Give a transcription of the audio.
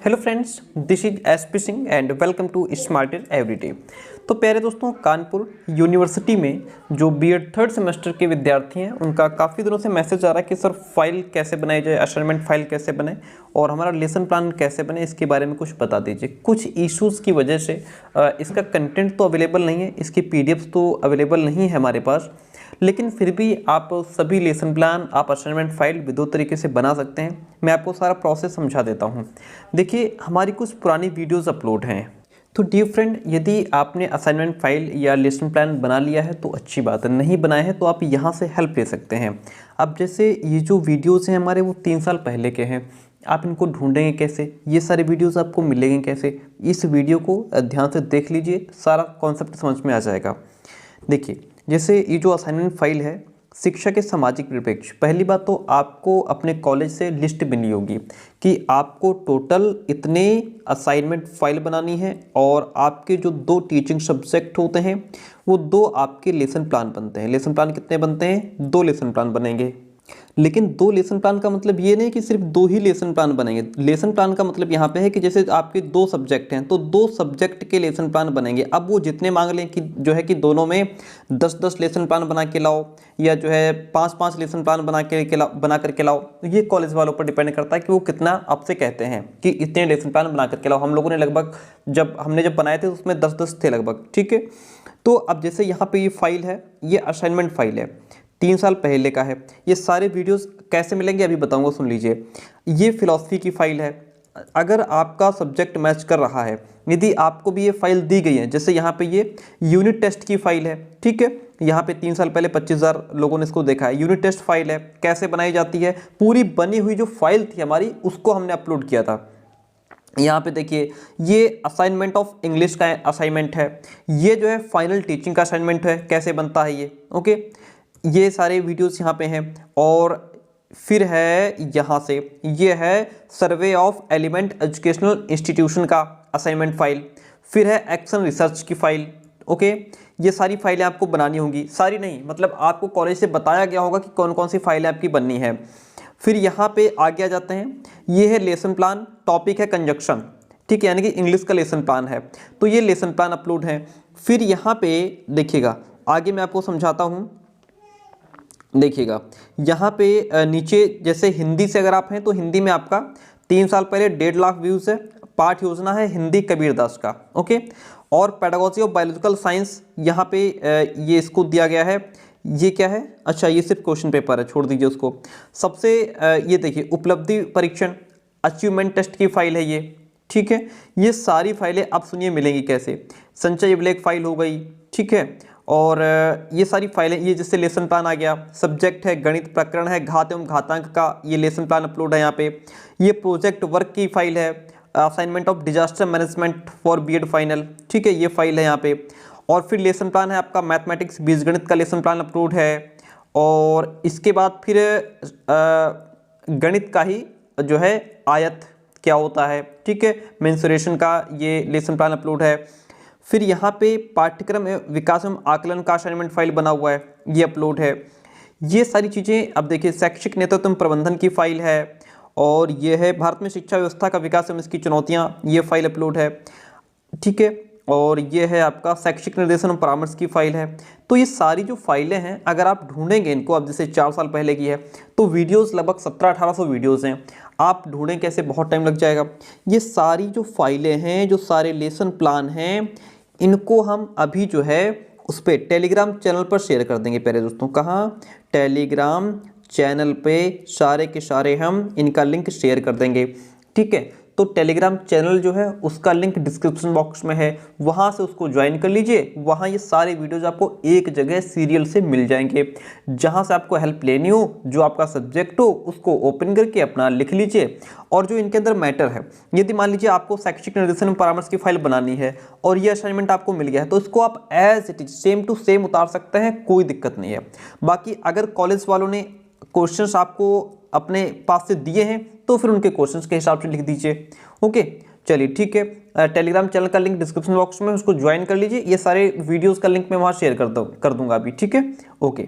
Hello friends, this is SP Singh and welcome to smarter everyday. तो प्यारे दोस्तों, Kanpur university में जो बीएड थर्ड सेमेस्टर के विद्यार्थी हैं उनका काफ़ी दिनों से मैसेज आ रहा है कि सर फाइल कैसे बनाई जाए, असाइनमेंट फाइल कैसे बने और हमारा लेसन प्लान कैसे बने, इसके बारे में कुछ बता दीजिए। कुछ इश्यूज़ की वजह से इसका कंटेंट तो अवेलेबल नहीं है, इसकी पीडीएफ तो अवेलेबल नहीं है हमारे पास, लेकिन फिर भी आप सभी लेसन प्लान, आप असाइनमेंट फाइल भी दो तरीके से बना सकते हैं। मैं आपको सारा प्रोसेस समझा देता हूँ। देखिए, हमारी कुछ पुरानी वीडियोस अपलोड हैं। तो डियर फ्रेंड, यदि आपने असाइनमेंट फाइल या लेसन प्लान बना लिया है तो अच्छी बात है, नहीं बनाए हैं तो आप यहाँ से हेल्प ले सकते हैं। अब जैसे ये जो वीडियोज़ हैं हमारे, वो 3 साल पहले के हैं। आप इनको ढूंढेंगे कैसे, ये सारे वीडियोज़ आपको मिलेंगे कैसे? इस वीडियो को ध्यान से देख लीजिए, सारा कॉन्सेप्ट समझ में आ जाएगा। देखिए, जैसे ये जो असाइनमेंट फाइल है, शिक्षा के सामाजिक परिप्रेक्ष्य, पहली बात तो आपको अपने कॉलेज से लिस्ट मिली होगी कि आपको टोटल इतने असाइनमेंट फाइल बनानी है और आपके जो 2 टीचिंग सब्जेक्ट होते हैं वो 2 आपके लेसन प्लान बनते हैं। लेसन प्लान कितने बनते हैं? 2 लेसन प्लान बनेंगे। लेकिन 2 लेसन प्लान का मतलब ये नहीं कि सिर्फ 2 ही लेसन प्लान बनेंगे। लेसन प्लान का मतलब यहाँ पे है कि जैसे आपके 2 सब्जेक्ट हैं तो 2 सब्जेक्ट के लेसन प्लान बनेंगे। अब वो जितने मांग लें कि जो है कि दोनों में 10-10 लेसन प्लान बना के लाओ या जो है 5-5 लेसन प्लान बना करके लाओ, ये कॉलेज वालों पर डिपेंड करता है कि वो कितना आपसे कहते हैं कि इतने लेसन प्लान बना करके लाओ। हम लोगों ने लगभग जब बनाए थे उसमें 10-10 थे लगभग, ठीक है। तो अब जैसे यहाँ पे ये फाइल है, ये असाइनमेंट फाइल है, 3 साल पहले का है। ये सारे वीडियोस कैसे मिलेंगे अभी बताऊंगा, सुन लीजिए। ये फिलॉसफी की फाइल है। अगर आपका सब्जेक्ट मैच कर रहा है, यदि आपको भी ये फाइल दी गई है, जैसे यहाँ पे ये यूनिट टेस्ट की फाइल है, ठीक है। यहाँ पे 3 साल पहले 25,000 लोगों ने इसको देखा है। यूनिट टेस्ट फाइल है, कैसे बनाई जाती है, पूरी बनी हुई जो फाइल थी हमारी, उसको हमने अपलोड किया था। यहाँ पे देखिए, ये असाइनमेंट ऑफ इंग्लिश का असाइनमेंट है, ये जो है फाइनल टीचिंग का असाइनमेंट है, कैसे बनता है ये, ओके। ये सारे वीडियोस यहाँ पे हैं। और फिर है यहाँ से, ये है survey of element educational institution का असाइनमेंट फाइल। फिर है एक्शन रिसर्च की फाइल, ओके। ये सारी फाइलें आपको बनानी होंगी, सारी नहीं, मतलब आपको कॉलेज से बताया गया होगा कि कौन कौन सी फाइलें आपकी बननी है। फिर यहाँ पे आगे आ जाते हैं, ये है लेसन प्लान, टॉपिक है कंजक्शन, ठीक है, यानी कि इंग्लिश का लेसन प्लान है, तो ये लेसन प्लान अपलोड है। फिर यहाँ पे देखिएगा, आगे मैं आपको समझाता हूँ। देखिएगा यहाँ पे नीचे, जैसे हिंदी से अगर आप हैं तो हिंदी में आपका 3 साल पहले 1.5 लाख व्यूज़ है। पाठ योजना है हिंदी कबीरदास का, ओके। और पेडागोजी ऑफ बायोलॉजिकल साइंस, यहाँ पे ये इसको दिया गया है। ये क्या है? अच्छा, ये सिर्फ क्वेश्चन पेपर है, छोड़ दीजिए उसको। सबसे ये देखिए, उपलब्धि परीक्षण, अचीवमेंट टेस्ट की फाइल है ये, ठीक है। ये सारी फाइलें आप सुनिए मिलेंगी कैसे। संचय ब्लैक फाइल हो गई, ठीक है। और ये सारी फाइलें, ये जैसे लेसन प्लान आ गया, सब्जेक्ट है गणित, प्रकरण है घात एवं घातांक का, ये लेसन प्लान अपलोड है यहाँ पे। ये प्रोजेक्ट वर्क की फाइल है, assignment of disaster management for BEd final, ठीक है, ये फाइल है यहाँ पे। और फिर लेसन प्लान है आपका मैथमेटिक्स बीजगणित का लेसन प्लान अपलोड है। और इसके बाद फिर गणित का ही जो है आयत क्या होता है, ठीक है, मेंसुरेशन का ये लेसन प्लान अपलोड है। फिर यहाँ पे पाठ्यक्रम विकास एवं आकलन का असाइनमेंट फाइल बना हुआ है, ये अपलोड है। ये सारी चीज़ें, अब देखिए, शैक्षिक नेतृत्व प्रबंधन की फाइल है। और ये है भारत में शिक्षा व्यवस्था का विकास एवं इसकी चुनौतियाँ, ये फाइल अपलोड है, ठीक है। और ये है आपका शैक्षिक निर्देशन और परामर्श की फाइल है। तो ये सारी जो फाइलें हैं, अगर आप ढूंढेंगे इनको, अब जैसे 4 साल पहले की है तो वीडियोस लगभग 1700-1800 वीडियोस हैं। आप ढूंढें कैसे, बहुत टाइम लग जाएगा। ये सारी जो फाइलें हैं, जो सारे लेसन प्लान हैं, इनको हम अभी जो है उस पर टेलीग्राम चैनल पर शेयर कर देंगे प्यारे दोस्तों। कहाँ? टेलीग्राम चैनल पे सारे के सारे हम इनका लिंक शेयर कर देंगे, ठीक है। तो टेलीग्राम चैनल जो है उसका लिंक डिस्क्रिप्शन बॉक्स में है, वहाँ से उसको ज्वाइन कर लीजिए। वहाँ ये सारे वीडियोज़ आपको एक जगह सीरियल से मिल जाएंगे। जहाँ से आपको हेल्प लेनी हो, जो आपका सब्जेक्ट हो, उसको ओपन करके अपना लिख लीजिए। और जो इनके अंदर मैटर है, यदि मान लीजिए आपको शैक्षिक निर्देशन और परामर्श की फाइल बनानी है और ये असाइनमेंट आपको मिल गया है, तो इसको आप as it is same to same उतार सकते हैं, कोई दिक्कत नहीं है। बाकी अगर कॉलेज वालों ने क्वेश्चंस आपको अपने पास से दिए हैं तो फिर उनके क्वेश्चंस के हिसाब से लिख दीजिए, ओके। चलिए, ठीक है। टेलीग्राम चैनल का लिंक डिस्क्रिप्शन बॉक्स में, उसको ज्वाइन कर लीजिए। ये सारे वीडियोस का लिंक मैं वहाँ शेयर कर दूंगा अभी, ठीक है, ओके।